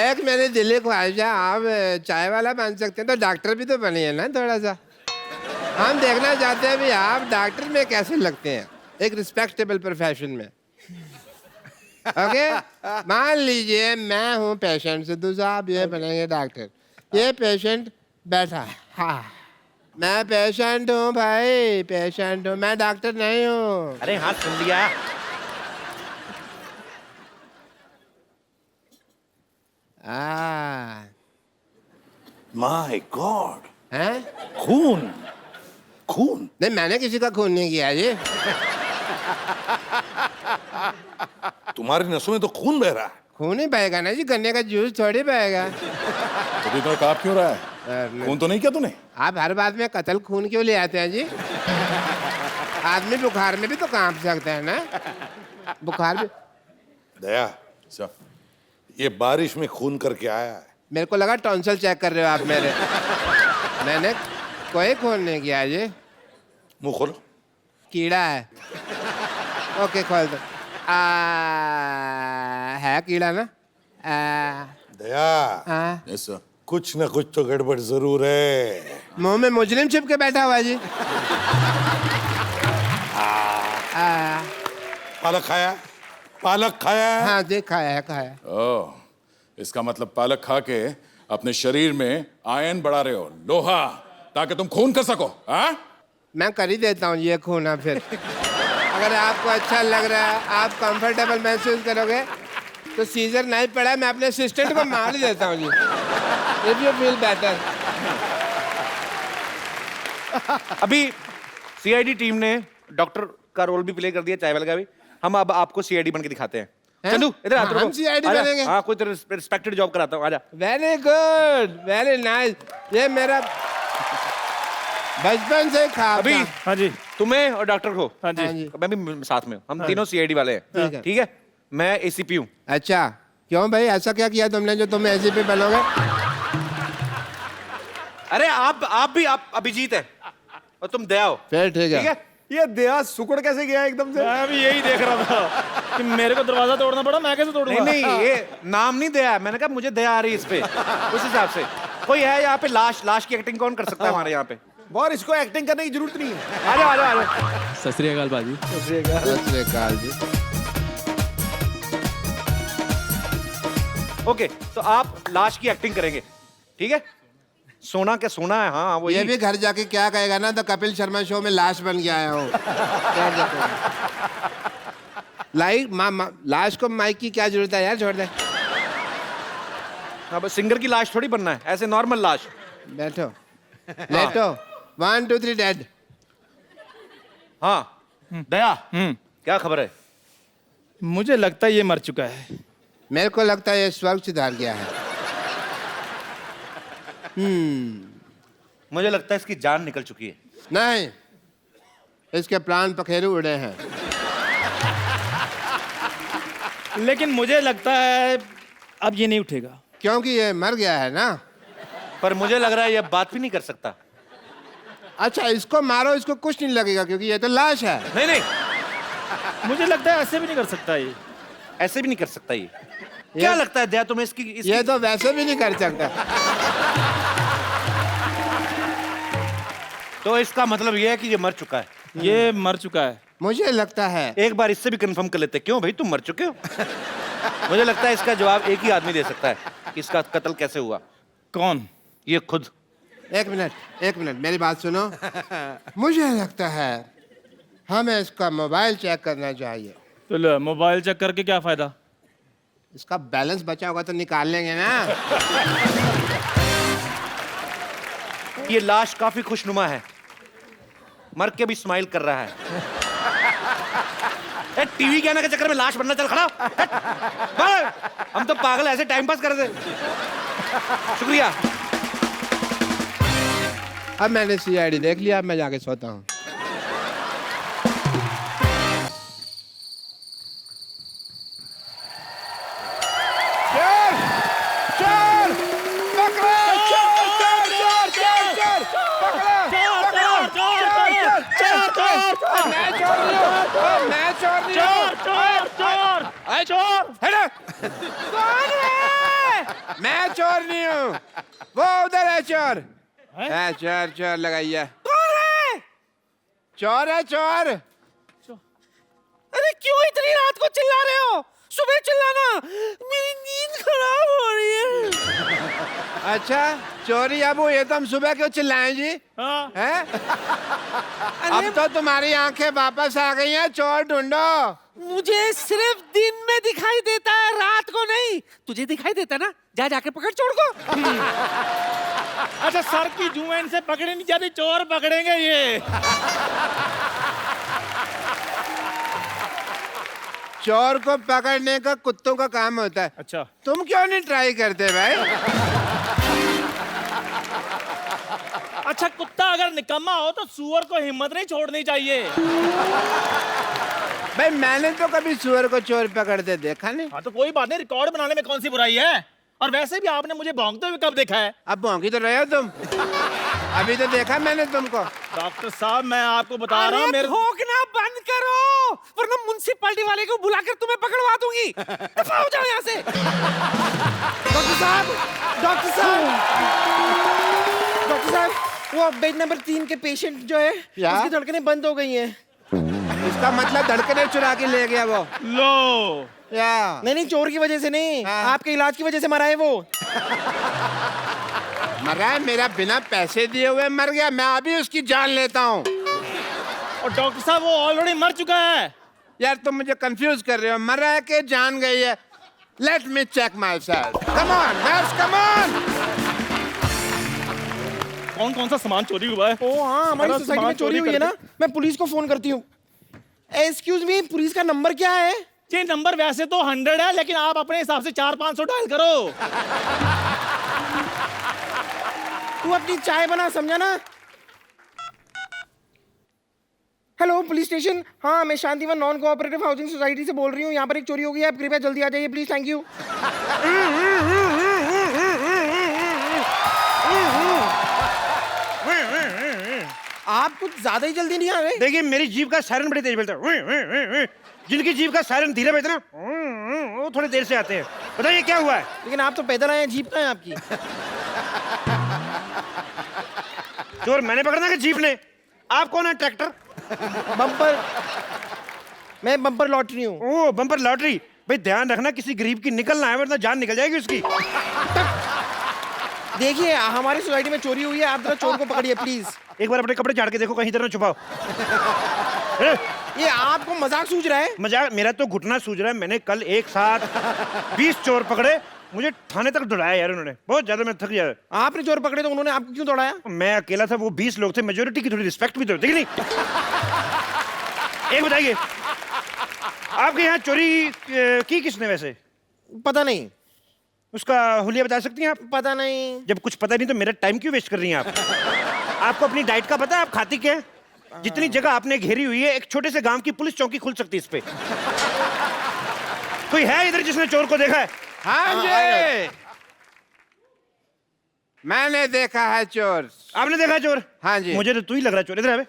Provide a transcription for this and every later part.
एक मेरी दिल्ली ख्वाहिश है, आप चाय वाला बन सकते हैं तो डॉक्टर भी तो बनिए ना थोड़ा सा। हम देखना चाहते हैं भी आप डॉक्टर में कैसे लगते हैं, एक रिस्पेक्टेबल प्रोफेशन में। ओके, मान लीजिए मैं हूँ पेशेंट, सिद्धू साहब ये बनेंगे डॉक्टर। ये पेशेंट बैठा है, हाँ मैं पेशेंट हूँ भाई, पेशेंट हूँ, मैं डॉक्टर नहीं हूँ। अरे हाँ सुन लिया। माय गॉड, हैं? खून खून। नहीं मैंने किसी का खून नहीं किया जी। तुम्हारी नसों में तो खून बह रहा है। खून ही बहेगा ना जी, गन्ने का जूस थोड़ी बहेगा। तो इतना काप क्यों रहा है? खून तो नहीं किया तूने? आप हर बात में कत्ल खून क्यों ले आते हैं जी? आदमी बुखार में भी तो कांप सकता है ना, बुखार भी। दया, ये बारिश में खून करके आया है। मेरे को लगा टॉन्सिल चेक कर रहे हो आप मेरे। मैंने कोई खून नहीं किया जी। मुंह खोलो। कीड़ा है। ओके खोल दो। है कीड़ा ना? दया, कुछ ना कुछ तो गड़बड़ जरूर है। मुंह में मुजरिम छिप के बैठा हुआ जी। पालक खाया? पालक खाया? हाँ जी खाया है। ओह, इसका मतलब पालक खा के अपने शरीर में आयन बढ़ा रहे हो, लोहा, ताकि तुम खून कर सको। हाँ, मैं कर ही देता हूँ ये खून। अब फिर अगर आपको अच्छा लग रहा है, आप कंफर्टेबल महसूस करोगे तो सीजर नहीं पड़ा, मैं अपने असिस्टेंट को मार देता हूँ जी। If you feel better. अभी सीआईडी टीम ने डॉक्टर का रोल भी प्ले कर दिया, चाय वाले का भी। हम अब आपको सीआईडी बन के दिखाते हैं। चंदू इधर आ। हम सीआईडी बनेंगे? हाँ, कोई रिस्पेक्टेड जॉब कराता हूँ, आजा। Very good, very nice. ये मेरा बचपन से ख्वाब अभी था। हाँ जी, तुम्हें और डॉक्टर को। हाँ जी। मैं भी साथ में हूँ, हम तीनों सीआईडी वाले हैं। ठीक है, मैं एसीपी हूँ। अच्छा क्यों भाई, ऐसा क्या किया तुमने जो तुम ऐसे पे बनोगे? अरे आप अभिजीत है और तुम दया हो। फिर ठीक है। ये दया सुकड़ कैसे गया एकदम से? मैं भी यही देख रहा था कि मेरे को दरवाजा तोड़ना पड़ा, मैं कैसे तोड़ूंगा? नहीं, ये नाम नहीं दया है, मैंने कहा मुझे दया आ रही है इस पे, उस हिसाब से। कोई है यहाँ पे लाश की एक्टिंग कौन कर सकता है हमारे यहाँ पे? और इसको एक्टिंग करने की जरूरत नहीं है। आ जाओ। सत श्री अकाल बाजी। सत श्री अकाल जी। ओके, तो आप लाश की एक्टिंग करेंगे, ठीक है? सोना क्या सोना है? हाँ वो ये भी घर जाके क्या कहेगा ना, तो कपिल शर्मा शो में लाश बन के आया हूँ। लाश को माइक की क्या जरूरत है यार, छोड़ दे। अब सिंगर की लाश थोड़ी बनना है, ऐसे नॉर्मल लाश। बैठो लेटो, 1 2 3 डेड। हाँ दया, क्या खबर है? मुझे लगता है ये मर चुका है। मेरे को लगता है ये स्वर्ग सिधार गया है। मुझे लगता है इसकी जान निकल चुकी है। नहीं, इसके प्राण पखेरु उड़े हैं। लेकिन मुझे लगता है अब ये नहीं उठेगा, क्योंकि ये मर गया है ना। पर मुझे लग रहा है ये बात भी नहीं कर सकता। अच्छा इसको मारो, इसको कुछ नहीं लगेगा क्योंकि ये तो लाश है। नहीं, मुझे लगता है ऐसे भी नहीं कर सकता ये। ऐसे भी नहीं कर सकता ये। क्या लगता है दया तुम्हें इसकी ये तो वैसे भी नहीं कर सकता। तो इसका मतलब ये है कि ये मर चुका है। ये मर चुका है। मुझे लगता है एक बार इससे भी कंफर्म कर लेते हैं। क्यों भाई, तुम मर चुके हो? मुझे लगता है इसका जवाब एक ही आदमी दे सकता है कि इसका कत्ल कैसे हुआ। कौन? ये खुद। एक मिनट मेरी बात सुनो। मुझे लगता है हमें इसका मोबाइल चेक करना चाहिए। तो लो, मोबाइल चेक करके क्या फायदा? इसका बैलेंस बचा होगा तो निकाल लेंगे ना। ये लाश काफी खुशनुमा है, मर के भी स्माइल कर रहा है। टीवी के आने के चक्कर में लाश बनना, चल खड़ा। हम तो पागल ऐसे टाइम पास कर रहे थे। शुक्रिया। अब मैंने सीआईडी देख लिया, अब मैं जाके सोता हूँ। चोर! कौन है? मैं चोर नहीं हूँ, वो उधर है चोर। है चोर, चोर लगाइए। कौन है? चोर है चोर। अरे क्यों इतनी रात को चिल्ला रहे हो? सुबह चिल्लाना, मेरी नींद खराब हो रही है। अच्छा चोरी अबू, ये तो हम सुबह क्यों चिल्लाएं जी? हाँ। हैं? अब तो तुम्हारी आंखें वापस आ गई हैं, चोर ढूंढो। मुझे सिर्फ दिन में दिखाई देता है, रात को नहीं। तुझे दिखाई देता है ना? जा जाके पकड़ चोर को। अच्छा सर की जुएं से पकड़े नहीं जाती, चोर पकड़ेंगे ये। चोर को पकड़ने का कुत्तों का काम होता है। अच्छा तुम क्यों नहीं ट्राई करते भाई? अच्छा, कुत्ता अगर निकम्मा हो तो सूअर को हिम्मत नहीं छोड़नी चाहिए। भाई मैंने तो कभी सुअर को चोर पकड़ते देखा नहीं। हाँ तो कोई बात नहीं, रिकॉर्ड बनाने में कौन सी बुराई है? और वैसे भी आपने मुझे भौंकते हुए कब देखा है? अब भौंकी तो रहे हो तुम। अभी तो देखा मैंने तुमको। डॉक्टर साहब मैं आपको बता रहा हूँ, मेरे भौंकना बंद करो वरना म्युनिसिपैलिटी वाले को बुलाकर तुम्हें पकड़वा दूंगी। दफा हो जाओ यहाँ से। डॉक्टर साहब, डॉक्टर साहब, डॉक्टर साहब, वो बेड नंबर 3 के पेशेंट जो है, क्या? उसकी धड़कनें बंद हो गई हैं। इसका मतलब धड़कने चुरा के ले गया वो। लो या नहीं नहीं, चोर की वजह से नहीं, हाँ। आपके इलाज की वजह से मरा है वो। मरा है? मेरा बिना पैसे दिए हुए मर गया? मैं अभी उसकी जान लेता हूँ। और डॉक्टर साहब वो ऑलरेडी मर चुका है। यार तुम मुझे कंफ्यूज कर रहे हो, मरा है कि जान गई है? Let me check myself. Come on nurse, come on. कौन कौन सा सामान चोरी हुआ है? ओ हाँ, हमारी सारा सोसाइटी सामान में चोरी हुई है ना। मैं पुलिस को फोन करती हूँ। एक्सक्यूज मी, पुलिस का नंबर क्या है? ये नंबर वैसे तो 100 है, लेकिन आप अपने हिसाब से 400-500 डायल करो। तू अपनी चाय बना, समझा ना? Hello police station. हाँ, मैं Shantivan non cooperative housing society से बोल रही हूँ। यहाँ पर एक चोरी हो गई है, आप कृपया जल्दी आ जाइए प्लीज। Thank you. आप कुछ ज्यादा ही जल्दी नहीं आ रहे। देखिए मेरी जीभ का सायरन बड़ी तेज बजता है। जिनकी जीभ का सायरन धीरे बजता है ना, वो थोड़ी देर से आते हैं। बताइए क्या हुआ है? लेकिन आप तो पैदल आए हैं, जीप कहाँ है आपकी? चोर मैंने पकड़ना कि जीप ने? आप कौन है? ट्रैक्टर? बम्पर। मैं बम्पर लॉटरी हूँ। ओ बम्पर लॉटरी। भाई ध्यान रखना, किसी गरीब की निकलना है वरना जान निकल जाएगी उसकी। देखिए हमारी सोसाइटी में चोरी हुई है, आप जरा चोर को पकड़िए प्लीज। एक बार अपने कपड़े झाड़ के देखो, कहीं इधर ना छुपाओ। ये आपको मजाक सूझ रहा है? मजाक? मेरा तो घुटना सूझ रहा है। मैंने कल एक साथ 20 चोर पकड़े, मुझे थाने तक दौड़ाया यार उन्होंने। बहुत ज्यादा मैं थक गया। आपने चोर पकड़े तो उन्होंने आपको क्यों दौड़ाया? मैं अकेला था, वो 20 लोग थे। मेजोरिटी की थोड़ी रिस्पेक्ट भी तो होती है कि नहीं? एक बताइए, आपके यहाँ चोरी की किसने वैसे? पता नहीं। उसका हुलिया बता सकती हैं आप? पता नहीं। जब कुछ पता नहीं तो मेरा टाइम क्यों वेस्ट कर रही हैं आप? आपको अपनी डाइट का पता है? आप खाती क्या है? जितनी जगह आपने घेरी हुई है, एक छोटे से गांव की पुलिस चौकी खुल सकती है इस पे। कोई है इधर जिसने चोर को देखा है? हाँ जी, मैंने देखा है चोर। आपने देखा है चोर? हाँ जी। मुझे तो तू ही लग रहा है चोर। इधर आवे।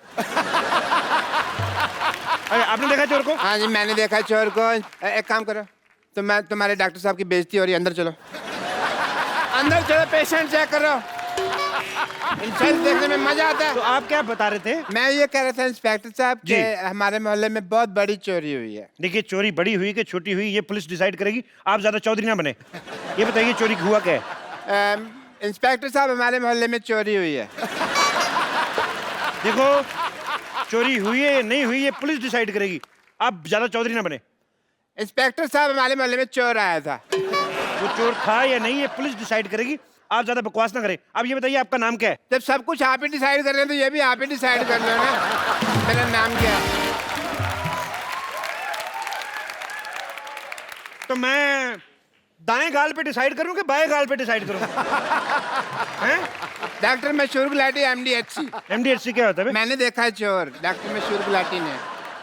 अरे आपने देखा चोर को? हाँ जी मैंने देखा है चोर को। एक काम करो, तो मैं तुम्हारे डॉक्टर साहब की बेइज्जती हो रही है, अंदर चलो। अंदर चलो, पेशेंट चेक करो। इंसान देखने में मजा आता है। तो आप क्या बता रहे थे? मैं ये कह रहा था इंस्पेक्टर साहब जी। कि हमारे मोहल्ले में बहुत बड़ी चोरी हुई है। देखिए चोरी बड़ी हुई कि छोटी हुई ये पुलिस डिसाइड करेगी। आप ज्यादा चौधरी ना बने। ये बताइए चोरी हुआ क्या है? इंस्पेक्टर साहब हमारे मोहल्ले में चोरी हुई है। देखो चोरी हुई है या नहीं हुई ये पुलिस डिसाइड करेगी। आप ज्यादा चौधरी ना बने। इंस्पेक्टर साहब हमारे मोहल्ले में चोर आया था। वो चोर था या नहीं ये पुलिस डिसाइड करेगी। आप ज्यादा बकवास ना करें। आप ये बताइए आपका नाम क्या है? जब सब कुछ आप ही डिसाइड कर रहे हैं तो ये भी आप ही डिसाइड कर लो ना। मेरा नाम क्या है? तो मैं दाएं गाल पे डिसाइड करूं कि बाएं गाल पे डिसाइड करूं? हैं? डॉक्टर मशहूर गुलाटी MDHC। MDHC क्या होता है बे? मैंने देखा है चोर, डॉक्टर मशहूर गुलाटी ने।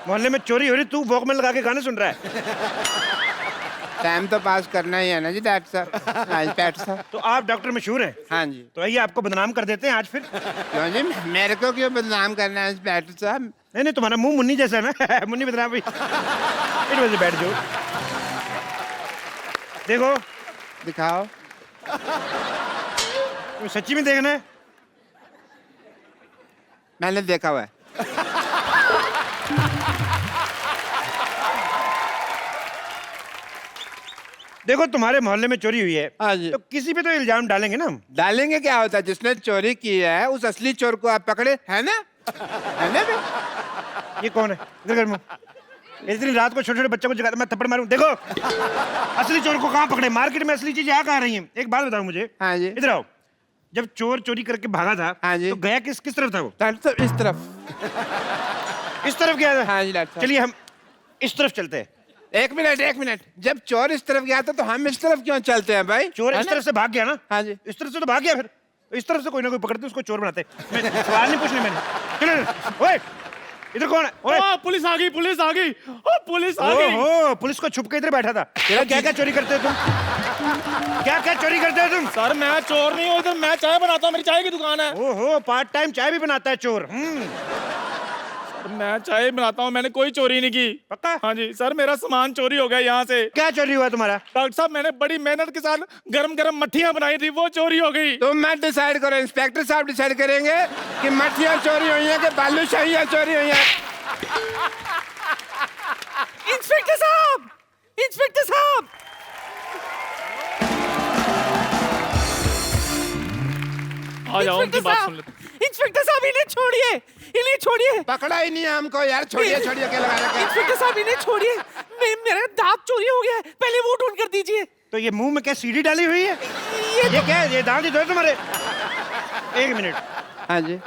मोहल्ले में चोरी हो रही, तू वॉकमैन लगा के गाने सुन रहा है। टाइम तो पास करना ही है ना जी डॉक्टर साहब। हाँ इंस्पेक्टर साहब। तो आप डॉक्टर मशहूर हैं? हाँ जी। तो आइए आपको बदनाम कर देते हैं आज फिर। क्यों जी, मेरे को क्यों बदनाम करना है इंस्पेक्टर साहब? नहीं नहीं, तुम्हारा मुंह मुन्नी जैसा है ना। मुन्नी बदनाम भाई। It was a bad joke. देखो दिखाओ। तुम्हें सच्ची में देखना है? मैंने देखा हुआ है। देखो तुम्हारे मोहल्ले में चोरी हुई है, हाँ जी। तो किसी पे तो इल्जाम डालेंगे ना हम। डालेंगे क्या होता है, जिसने चोरी की है उस असली चोर को आप पकड़े, है ना? है ना बे? ये कौन है? इधर कर मुंह। इतनी रात को छोटे छोटे बच्चों को जगाता, मैं थप्पड़ मारूं। देखो असली चोर को कहाँ पकड़े? मार्केट में असली चीजें यहाँ कहाँ रही हैं? एक बात बताओ मुझे। हाँ जी। इधर आओ। जब चोर चोरी करके भागा था, हाँ जी। तो गया किस किस तरफ था वो? तो इस तरफ। इस तरफ गया था। हाँ जी डॉक्टर साहब। चलिए हम इस तरफ चलते हैं। एक मिनट, जब चोर इस तरफ गया था तो हम इस तरफ क्यों चलते हैं भाई? चोर है इस ना? तरफ से भाग गया ना? हाँ जी। इस तरफ से तो भाग गया, फिर तो इस तरफ से कोई ना कोई पकड़ते उसको चोर बनाते। मैं सवाल नहीं पूछने मैंने। चलो ओए, इधर कौन है? ओए पुलिस आ गई, पुलिस आ गई, पुलिस आ गई। ओहो, पुलिस को छुप के इधर बैठा था। क्या क्या चोरी करते हो तुम? क्या क्या चोरी करते हो तुम? सर मैं चोर नहीं हूँ, इधर मैं चाय बनाता हूँ, मेरी चाय की दुकान है। ओहो, पार्ट टाइम चाय भी बनाता है चोर। मैं चाय बनाता हूँ, मैंने कोई चोरी नहीं की। पक्का? हाँ जी सर, मेरा सामान चोरी हो गया यहाँ से। क्या चोरी हुआ तुम्हारा? डॉक्टर साहब मैंने बड़ी मेहनत के साथ गरम गरम मट्ठियाँ बनाई थी, वो चोरी हो गई। तुम मत डिसाइड करो, इंस्पेक्टर साहब डिसाइड करेंगे कि मट्ठियाँ चोरी हुई हैं कि बालूशाहियाँ चोरी हुई हैं। इंस्पेक्टर साहब, इंस्पेक्टर साहब, आ जाओ, उनकी बात सुन लेते। इंस्पेक्टर साहब इन्हें छोड़िए, इन्हें छोड़िए। पकड़ा ही नहीं है हमको यार, छोड़िए छोड़िए क्या लगा रखा है? इंस्पेक्टर साहब इन्हें छोड़िए, मेरा दांत चोरी हो गया है, पहले वो ढूंढ कर दीजिए। तो ये मुंह में क्या सीढ़ी डाली हुई है? ये क्या है? ये दांत ही तो है तुम्हारे। एक मिनट, हाँ जी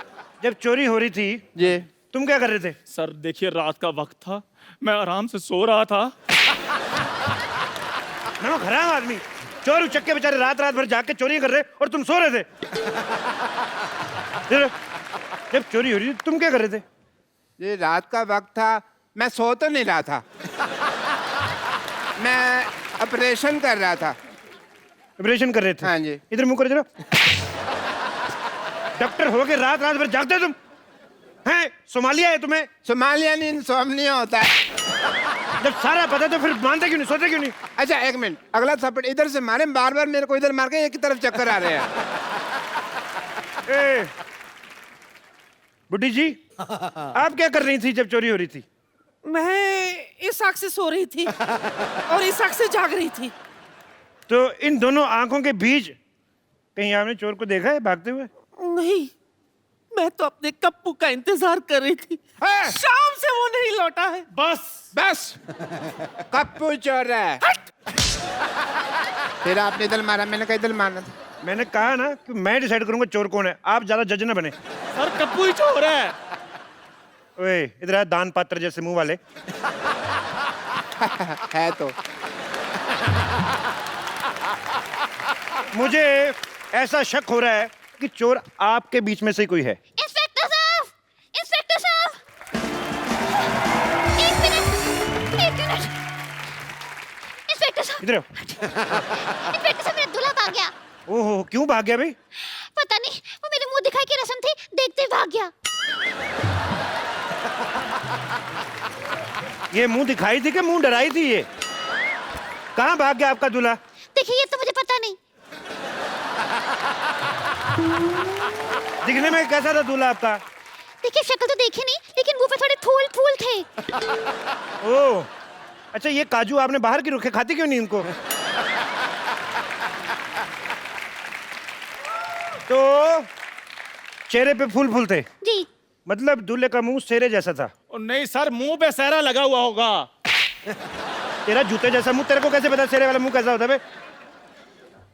जब चोरी हो रही थी जी। तुम क्या कर रहे थे? सर देखिए रात का वक्त था, मैं आराम से सो रहा था। ना खराब आदमी, चोर उचक्के बेचारे रात रात भर जाग के चोरी कर रहे और तुम सो रहे थे। जब चोरी हो रही थी तुम क्या कर रहे थे? ये रात का वक्त था, मैं सो तो नहीं रहा था, मैं ऑपरेशन कर रहा था। ऑपरेशन कर रहे थे? हाँ जी। इधर मुंह कर जरा। डॉक्टर हो के रात रात भर जागते हो तुम? हैं? सोमालिया है तुम्हें? सोमालिया नहीं, इंसोम्निया होता है। जब सारा पता तो फिर मानते क्यों नहीं, सोते क्यों नहीं? अच्छा एक मिनट, अगला थप्पड़ इधर से मारे, बार बार मेरे को इधर मार के एक ही तरफ चक्कर आ रहे हैं। ए, बुड्ढी जी आप क्या कर रही थी जब चोरी हो रही थी? मैं इस आंख से सो रही थी और इस आंख से जाग रही थी। तो इन दोनों आंखों के बीच कहीं आपने चोर को देखा है भागते हुए? नहीं, मैं तो अपने कप्पू का इंतजार कर रही थी। है? शाम से वो नहीं लौटा है। बस कप्पू चोर है। फिर आपने इधर मारा, मैंने कहा इधर मारना था। मैंने कहा ना कि मैं डिसाइड करूंगा चोर कौन है, आप ज्यादा जज ना बने। सर कप्पू ही चोर है। ओए इधर आ, दान पात्र जैसे मुंह वाले। है तो। मुझे ऐसा शक हो रहा है कि चोर आपके बीच में से कोई है। इंस्पेक्टर साहब, इंस्पेक्टर साहब, एक मिनट, इंस्पेक्टर साहब, इधर आओ। इंस्पेक्टर साहब मेरा दूल्हा भाग गया। ओहो, क्यों भाग गया भाई? पता नहीं, वो मेरे मुंह दिखाई की रस्म थी, देखते ही भाग गया। ये मुंह दिखाई थी कि मुंह डराई थी? ये कहाँ भाग गया आपका दूल्हा? देखिए ये तो मुझे पता नहीं। दिखने में कैसा था दूल्हा आपका? देखिए शक्ल तो देखी नहीं, लेकिन मुंह पे थोड़े फूल फूल थे। ओह, अच्छा ये काजू आपने बाहर की रुखे, खाती क्यों नहीं इनको? तो चेहरे पे फूल फूल थे, जी। मतलब दूल्हे का मुंह सेरे जैसा था। नहीं सर, मुंह पे सहरा लगा हुआ होगा। तेरा जूते जैसा मुंह, तेरे को कैसे पता सेरे वाला मुंह कैसा होता है बे?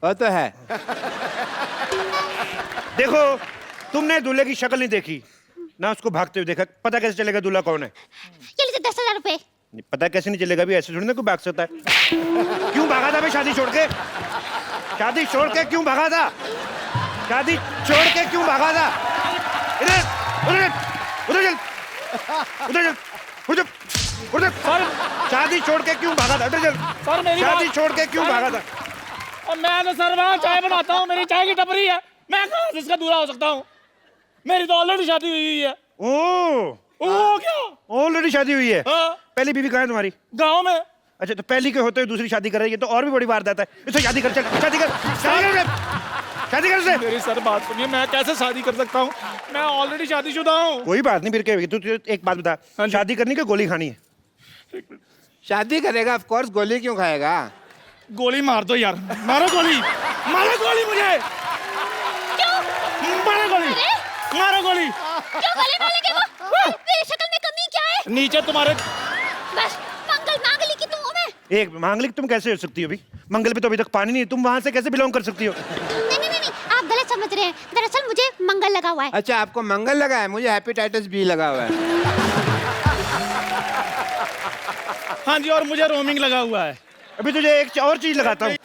वो तो है। देखो तुमने दूल्हे की शक्ल नहीं देखी ना, उसको भागते हुए देखा, पता कैसे चलेगा दूल्हा कौन है? ये लीजिए 10,000 रुपए। पता कैसे नहीं चलेगा भी, ऐसे थोड़ी ना कोई भाग सकता है। क्यों भागा था बे शादी छोड़ के? शादी छोड़ के क्यों भागा था? शादी छोड़ के क्यों भागा था? इधर उधर उधर चल, उधर चल, उधर उधर। शादी छोड़ के क्यों भागा था? उधर चल। सर मेरी शादी छोड़ के क्यों भागा था? और मैं तो सर वहाँ चाय बनाता हूँ, मेरी चाय की टपरी है, मैं कहाँ से इसका दूल्हा हो सकता हूँ? मेरी तो ऑलरेडी शादी हुई है। ओ क्या? ऑलरेडी शादी हुई है? हाँ। पहली बीवी कहाँ है तुम्हारी? गाँव में। अच्छा तो पहली के होते हुए दूसरी शादी कर रही है तो और भी बड़ी वारदात है। इससे शादी कर, चल शादी कर, शादी कर उससे। मेरी सर बात सुनिए, मैं कैसे शादी कर सकता हूँ? मैं ऑलरेडी शादीशुदा हूँ। कोई बात नहीं, फिर क्या होगी? तू एक बात बता, शादी करनी कि गोली खानी है? शादी करेगा ऑफ कोर्स, गोली क्यों खाएगा? गोली मार दो यार, मारो गोली, मारो गोली मुझे, मारो गोली, मारो गोली। क्यों गले मारेंगे वो? मेरी शक्ल में कमी क्या है? नीचे तुम्हारे बस मंगल मांगली की तुम हो मैं। एक मांगलिक तुम कैसे हो सकती हो? अभी मंगल पे तो अभी तक पानी नहीं है, तुम वहां से कैसे बिलोंग कर सकती हो? नहीं, आप गलत समझ रहे हैं। दरअसल मुझे मंगल लगा हुआ है। अच्छा आपको मंगल लगा है, मुझे हेपेटाइटिस बी लगा हुआ है। हाँ जी, और मुझे रोमिंग लगा हुआ है। अभी तुझे एक और चीज लगाता हूँ,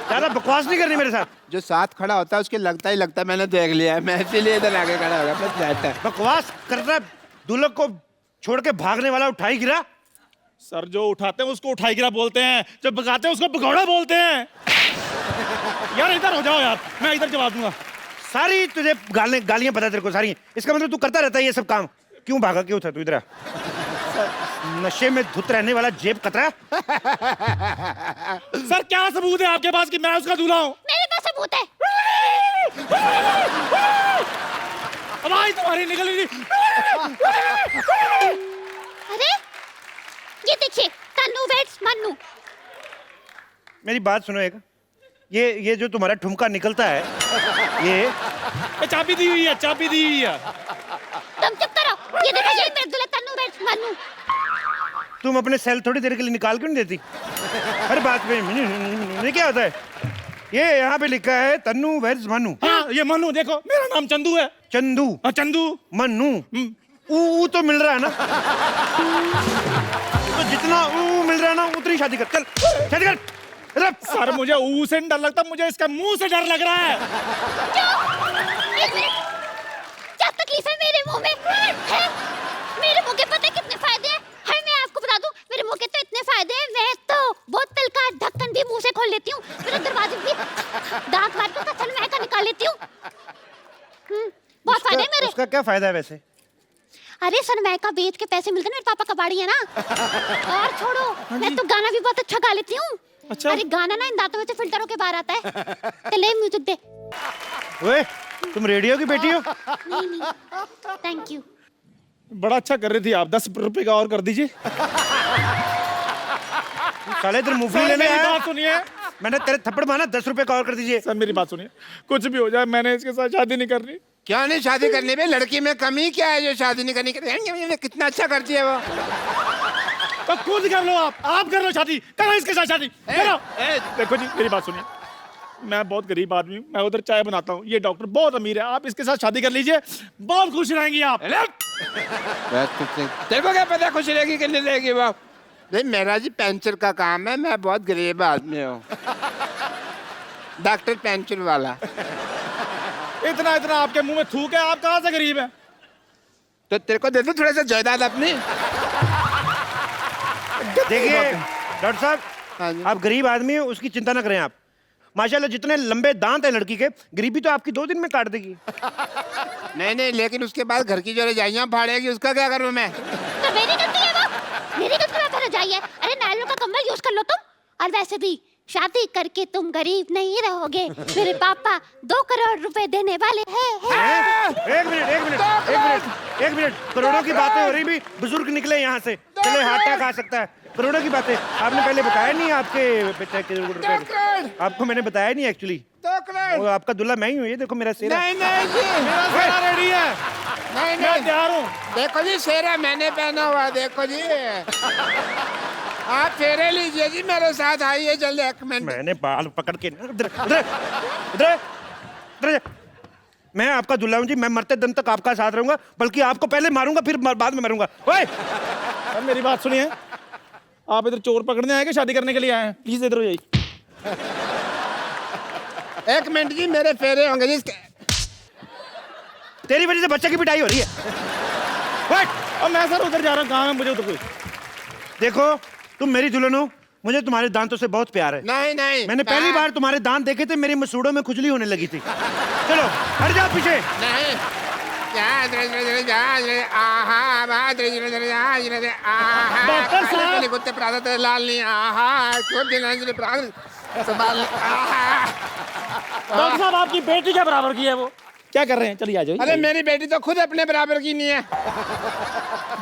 ज्यादा बकवास नहीं करनी मेरे साथ। जो साथ खड़ा होता है उसके लगता ही लगता है, मैंने देख लिया है, मैं इसीलिए इधर आगे खड़ा हो गया, बस जाता है। बकवास करना, दूल्हे को छोड़ के भागने वाला उठाई गिरा। सर जो उठाते हैं उसको उठाई गिरा बोलते हैं, जो भगाते हैं उसको भगौड़ा बोलते हैं। यार इधर हो जाओ यार, मैं इधर जवाब दूंगा। सारी तुझे गालियां पता तेरे को सारी, इसका मतलब तू करता रहता है ये सब काम। क्यों भागा, क्यों था तू इधर? नशे में धुत रहने वाला जेब कतरा। सर क्या सबूत है आपके पास कि मैं उसका दूल्हा हूँ? मेरे पास सबूत है। आवाज तुम्हारी निकल रही। अरे ये देखिए, तन्नू वेट्स मन्नू। मेरी बात सुनो एक, ये जो तुम्हारा ठुमका निकलता है, ये चाबी दी हुई है, चाबी दी हुई है। तुम चुप करो। ये देखो, ये मेरे दूल्हे तन्नू वेट्स मन्नू। तुम अपने सेल थोड़ी देर के लिए निकाल क्यों नहीं देती? हर बात में क्या होता है? ये यहाँ पे लिखा है तन्नू वेट्स मन्नू। हाँ ये मन्नू, देखो मेरा नाम चंदू है। चंदू? हाँ चंदू। मन्नू ऊ तो मिल रहा है ना? तो जितना ऊ मिल रहा है ना उतनी शादी कर, चल शादी कर। सर मुझे ऊ से डर लगता, मुझे इसका मुंह से डर लग रहा है। एक मिनट, क्या तकलीफ है मेरे मुंह में? है? मेरे मुंह के पता है कितने फायदे हैं? है मैं आपको बता दूं, मेरे मुंह के तो इतने फायदे हैं, मैं तो बोतल का ढक्कन भी मुंह से खोल लेती हूँ, मेरे दरवाजे भी दांत मार के कचन महका निकाल लेती हूँ। बहुत फायदे हैं मेरे। उसका क्या फायदा है वैसे? अरे सनमाइका बेच के पैसे मिलते हैं, मेरे पापा कबाड़ी है ना। और छोड़ो, मैं तो गाना भी बहुत अच्छा गा लेती हूँ। अच्छा? अरे गाना ना इन दांतों में से फिल्टर होके बाहर आता है। चले म्यूजिक दे। ओए, तुम रेडियो की बेटी हो? नहीं, थैंक यू। बड़ा अच्छा कर रही थी आप, 10 रुपए का और कर दीजिए। साले इधर मूंगफली लेने मेरी आया? बात सुनिए, मैंने तेरे थप्पड़ मारा, 10 रुपए का और कर दीजिए। सर मेरी बात सुनिए, कुछ भी हो जाए मैंने इसके साथ शादी नहीं करनी। क्या नहीं शादी करने में? लड़की में कमी क्या है जो शादी नहीं करनी? कितना अच्छा करती है वो। तो खुद कर लो, आप कर लो शादी, करो इसके साथ शादी करो। देखो जी मेरी बात सुनिए, मैं बहुत गरीब आदमी हूँ, मैं उधर चाय बनाता हूँ, ये डॉक्टर बहुत अमीर है, आप इसके साथ शादी कर लीजिए, बहुत खुश रहेंगी आप। तेरे को क्या पता खुश रहेगी कि नहीं रहेगी वो? नहीं, मेरा जी पेंचर का काम है, मैं बहुत गरीब आदमी हूँ। डॉक्टर पेंचर वाला। इतना इतना आपके मुंह में थूक है, आप कहाँ से गरीब हैं? तो तेरे को दे दो थोड़ा सा जायदाद अपनी। देखिए डॉक्टर हाँ साहब, जी। आप गरीब आदमी हो, उसकी चिंता ना करें आप। माशाल्लाह जितने लंबे दांत हैं लड़की के, गरीबी तो आपकी 2 दिन में काट देगी। नहीं, लेकिन उसके बाद घर की जो रजाइयाँ फाड़ेगी उसका क्या करूँ मैं? तो मेरी गलती है वो, मेरी गलती है। फिर जाइए, अरे नायलॉन का कंबल यूज कर लो तुम। और वैसे भी शादी करके तुम गरीब नहीं रहोगे, मेरे पापा 2 करोड़ रुपए देने वाले हैं। एक मिनट, करोड़ों की बातें हो रही भी, बुजुर्ग निकले यहाँ से, चले हाथा खा सकता है। करोड़ों की बातें आपने पहले बताया नहीं, आपके पिता के रुपए आपको मैंने बताया नहीं एक्चुअली। 2 करोड़। वो आपका दूल्हा मैं ही हूँ, ये देखो मेरा सेरा। नहीं जी, मेरा सारा रेडी है, नहीं मैं तैयार हूँ। देखो जी, सेरा मैंने पहना हुआ, देखो जी। आप फेरे लीजिए जी, मेरे साथ आइए जल्दी, 1 मिनट। मैंने बाल पकड़ के इधर मैं आपका दूल्हा हूँ जी, मैं मरते दम तक आपका साथ रहूंगा, बल्कि आपको पहले मारूंगा फिर बाद में मरूंगा। ओए सर मेरी बात सुनिए, आप इधर चोर पकड़ने आए कि शादी करने के लिए आए हैं? प्लीज इधर हो जाइए। 1 मिनट जी, मेरे फेरे होंगे जी। तेरी वजह से बच्चे की पिटाई हो रही है। ओए, और मैं सर उधर जा रहा हूँ, काम है मुझे उधर कोई। देखो तुम मेरी दुल्हन हो, मुझे तुम्हारे दांतों से बहुत प्यार है। नहीं, मैंने पहली बार तुम्हारे दांत देखे थे, मेरी मसूड़ों में खुजली होने लगी थी। चलो हट जाओ पीछे। नहीं, डॉक्टर साहब के कुत्ते प्रादा तेरे लाल नहीं आहा क्यों देना तेरे प्राण संभाल आहा डॉक्टर साहब आपकी बेटी के बराबर की है वो, क्या कर रहे हैं? चलिए आ जाइए। अरे मेरी बेटी तो खुद अपने बराबर की नहीं है।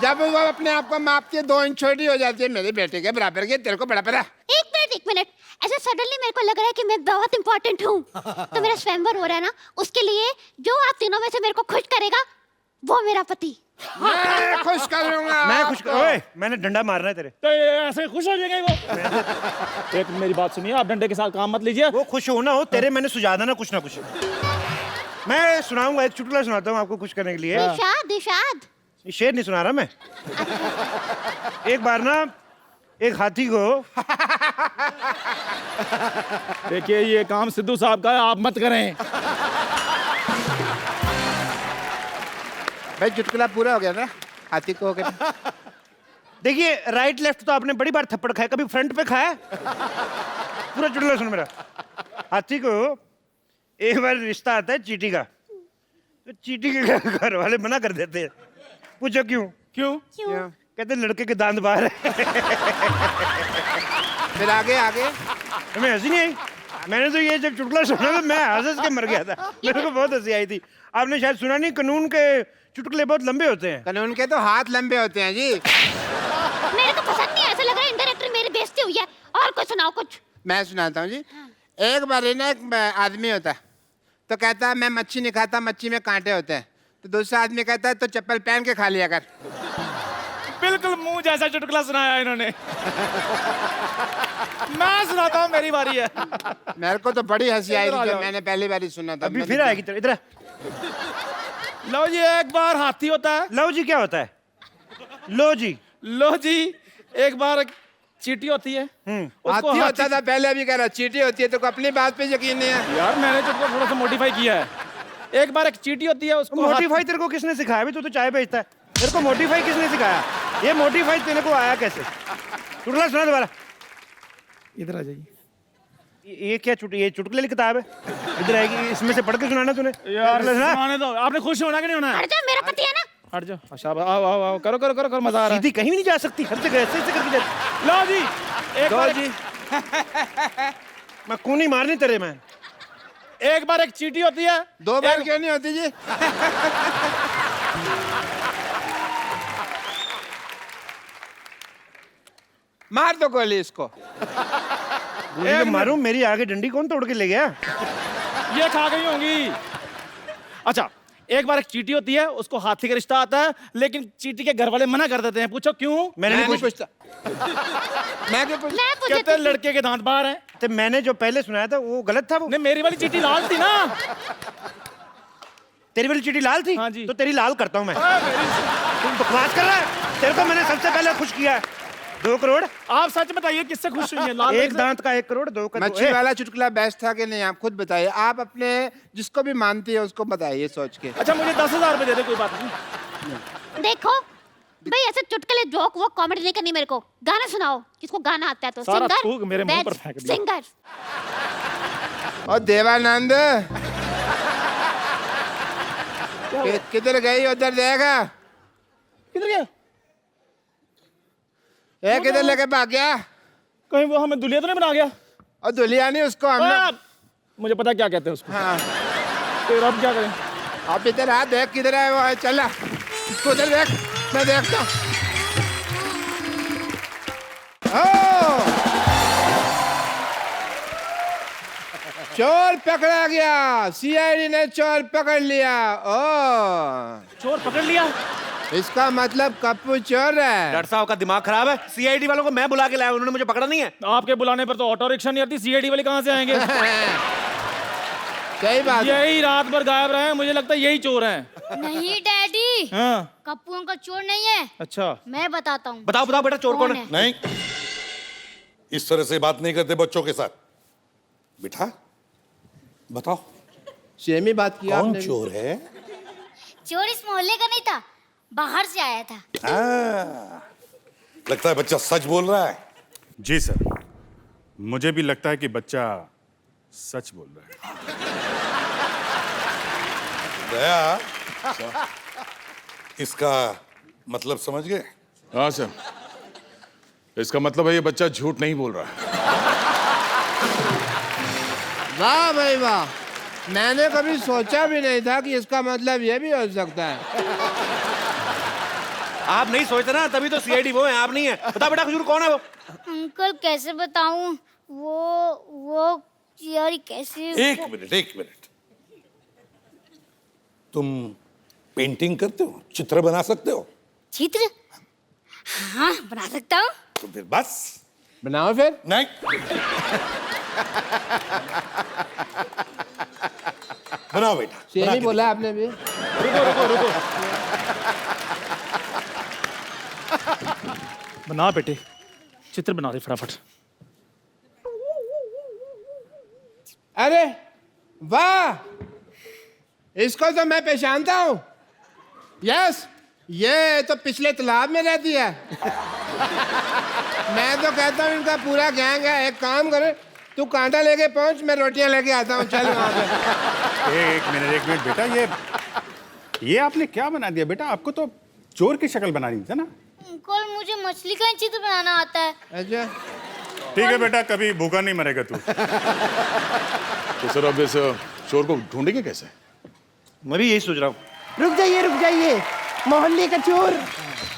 जब वो अपने आप को मापती है 2 इंच छोटी हो जाती है, मेरी बेटी के बराबर की। तेरे को बड़ा पता? एक मिनट ऐसे सडनली मेरे को लग रहा है कि मैं बहुत इंपॉर्टेंट हूँ। तो मेरा स्वयंवर हो रहा है ना, उसके लिए जो आप तीनों में से मेरे को खुश करेगा वो मेरा पति। मैं खुश करूंगा। मैं खुश ओए, मैंने डंडा मारना है तेरे। तो ऐसे खुश हो जाएगा वो। एक मेरी बात सुनिए, आप डंडे के साथ काम मत लीजिए। वो खुश हो ना हो, तेरे मैंने सुझा देना कुछ ना कुछ। मैं सुनाऊंगा, एक चुटकुला सुनाता हूँ आपको खुश करने के लिए। दिशाद शेर नहीं सुना रहा मैं। एक बार ना एक हाथी को देखिए ये काम सिद्धू साहब का है, आप मत करें। भाई चुटकुला पूरा हो गया ना? हाथी को हो गया। देखिए राइट लेफ्ट तो आपने बड़ी बार थप्पड़ खाया, कभी फ्रंट पे खाया? पूरा चुटकुला सुनो मेरा। हाथी को एक बार रिश्ता आता है चींटी का, तो चींटी के घर वाले मना कर देते हैं। पूछो क्यों? क्यों? कहते लड़के के दांत बाहर है। फिर आगे आगे हमें हंसी नहीं आई। मैंने तो ये जब चुटकुला सुना तो मैं हंस के मर गया था। मेरे को बहुत हंसी आई थी। आपने शायद सुना नहीं, कानून के चुटकुले बहुत लंबे होते हैं। कानून के तो हाथ लंबे होते हैं जी। मेरे को पसंद नहीं, ऐसा लग रहा है इंडायरेक्टर मेरी बेइज्जती हुई है। और कुछ सुनाओ कुछ। मैं सुनाता हूँ जी। एक बार ना एक आदमी होता है, तो कहता है मैं मच्छी नहीं खाता, मच्छी में कांटे होते हैं। तो दूसरा आदमी कहता है तो चप्पल पहन के खा लिया कर। बिल्कुल मुंह जैसा चुटकुला सुनाया इन्होंने। मैं सुनाता हूँ, मेरी बारी है। मेरे को तो बड़ी हंसी आई थी जब मैंने पहली बार सुना था। अभी फिर आएगी। इधर लो जी, एक बार हाथी होता है। लो जी क्या होता है? लो जी। लो जी, एक बार एक चींटी होती है। हाथी होता था पहले, अभी कह रहा चींटी होती है। तो अपनी बात पे यकीन नहीं है यार, मैंने चुटकुला थोड़ा सा मॉडिफाई किया है। एक बार एक चींटी होती है, उसको मोडिफाई तेरे को किसने सिखाया? अभी तू तो चाय बेचता है, तेरे को मोडिफाई किसने सिखाया? ये मोडिफाई तेरे को आया कैसे? चुटकुला सुना दोबारा। इधर आ जाइए। ये क्या ये चुटकुले की किताब है? इधर आएगी, इसमें से पढ़ के सुनाना तूने। यार चुटकुला सुना। सुनाने दो। आपने खुश होना कि नहीं होना है? हट जा, मेरा पति है ना। हट जाओ। अच्छा आओ आओ आओ, करो करो करो करो, मजा आ रहा है। सीधी कहीं भी नहीं जा सकती, हर जगह ऐसे ऐसे करके जाती। लो जी, एक बार जी। मैं कूनी मारनी तेरे में। एक बार एक चींटी होती है। 2 बार क्यों नहीं होती जी? मार दो गोली इसको। गोली मारूं? मेरी आगे डंडी कौन तोड़ के ले गया? ये खा गई होंगी। अच्छा, एक बार एक चींटी होती है, उसको हाथी का रिश्ता आता है, लेकिन चींटी के घर वाले मना कर देते हैं। पूछो क्यों? मैंने नहीं पूछता। मैं क्यों पूछ? कहते हैं लड़के के दांत बाहर हैं। तो मैंने जो पहले सुनाया था वो गलत था। वो नहीं, मेरी वाली चींटी लाल थी ना। तेरी वाली चींटी लाल थी? हाँ जी। तो तेरी लाल करता हूं मैं। तुम बकवास कर रहा है। तेरे को मैंने सबसे पहले खुश किया है। 2 करोड़। आप सच बताइए किससे खुश हुई हैं? लाल एक दांत का 1 करोड़, 2 का 2। मच्छी वाला चुटकुला बेस्ट था कि नहीं? आप खुद बताइए। आप अपने जिसको भी मानती है उसको बताइए सोच के। अच्छा, मुझे 10,000 रुपए दे दे, कोई बात नहीं। देखो भाई, ऐसे चुटकुले जोक वो कॉमेडी नहीं करनी मेरे को। गाना सुनाओ, किसको गाना आता है तो। सारा सिंगर थूक मेरे मुंह पर फेंक दिया। सिंगर। और देवानंद किधर गई? उधर देखा। किधर गया? किधर लेके भाग गया? कहीं वो हमें दुलिया तो नहीं बना गया? और दुलिया नहीं उसको हमने। मुझे पता क्या कहते हैं उसको। हाँ, तो अब क्या करें? आप इधर आ, देख किधर है वो। चला इसको उधर देख, मैं देखता हूँ। चोर पकड़ा गया। सीआईडी ने चोर पकड़ लिया। चोर पकड़ लिया? इसका मतलब कप्पू चोर है। डॉक्टर साहब का दिमाग खराब है। सीआईडी वालों को मैं बुला के लाया, उन्होंने मुझे पकड़ा नहीं है। आपके बुलाने पर तो ऑटो रिक्शा नहीं आती, सीआईडी वाले कहाँ से आएंगे? सही बात है। यही रात भर गायब रहे हैं, मुझे लगता है यही चोर हैं। नहीं डैडी, हाँ। कप्पू अंकल चोर नहीं है। अच्छा, मैं बताता हूँ। बताओ बताओ बेटा, चोर कौन है? नहीं, इस तरह से बात नहीं करते बच्चों के साथ। बेटा बताओ, सेम ही बात किया कौन आपने। चोर है? चोर इस मोहल्ले का नहीं था, बाहर से आया था। लगता है बच्चा सच बोल रहा है। जी सर, मुझे भी लगता है कि बच्चा सच बोल रहा है। दया, इसका मतलब समझ गए? हाँ सर, इसका मतलब है ये बच्चा झूठ नहीं बोल रहा है। वाह भाई वाह, मैंने कभी सोचा भी नहीं था कि इसका मतलब ये भी हो सकता है। आप नहीं सोचते ना, तभी तो सीआईडी वो है, आप नहीं है। बता बेटा खजूर कौन है वो? अंकल कैसे बताऊं? वो यार कैसे? एक मिनट। तुम पेंटिंग करते हो, चित्र बना सकते हो? चित्र? हाँ बना सकता हूँ। तो फिर बस बनाओ फिर। नहीं, बनाओ बेटा। सही बना नहीं के बोला आपने भी। रुको। बना बेटे, चित्र बना दे फटाफट। अरे वाह, इसको तो मैं पहचानता हूँ। यस, ये तो पिछले तालाब में रहती है। मैं तो कहता हूँ इनका पूरा गैंग है। एक काम करे, तू कांटा लेके पहुंच, मैं रोटियां लेके आता हूँ। चल वहां पे। एक मिनट बेटा, ये आपने क्या बना दिया बेटा? आपको तो चोर की शक्ल बनानी थी ना। अंकल मुझे मछली का चित्र बनाना आता है। अच्छा ठीक है बेटा, कभी भूखा नहीं मरेगा तू। तो सर अब इस चोर को ढूंढेंगे कैसे? मैं भी यही सोच रहा हूँ। रुक जाइए, मोहल्ले का चोर,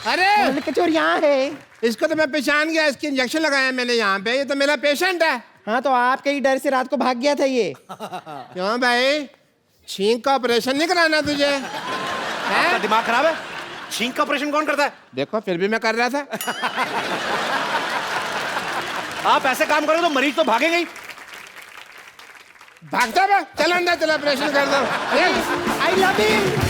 अरे मोहल्ले का चोर यहाँ है। इसको तो मैं पहचान गया, इसकी इंजेक्शन लगाया मैंने यहाँ पे। ये तो मेरा पेशेंट है। हाँ तो आपके ही डर से रात को भाग गया था ये। क्यों भाई, छींक का ऑपरेशन नहीं कराना तुझे? आपका दिमाग खराब है? छींक का ऑपरेशन कौन करता है? देखो फिर भी मैं कर रहा था। आप ऐसे काम करो तो मरीज तो भागेगा ही। भागता मैं, चलो अंदर, चलो ऑपरेशन कर दो। I love you.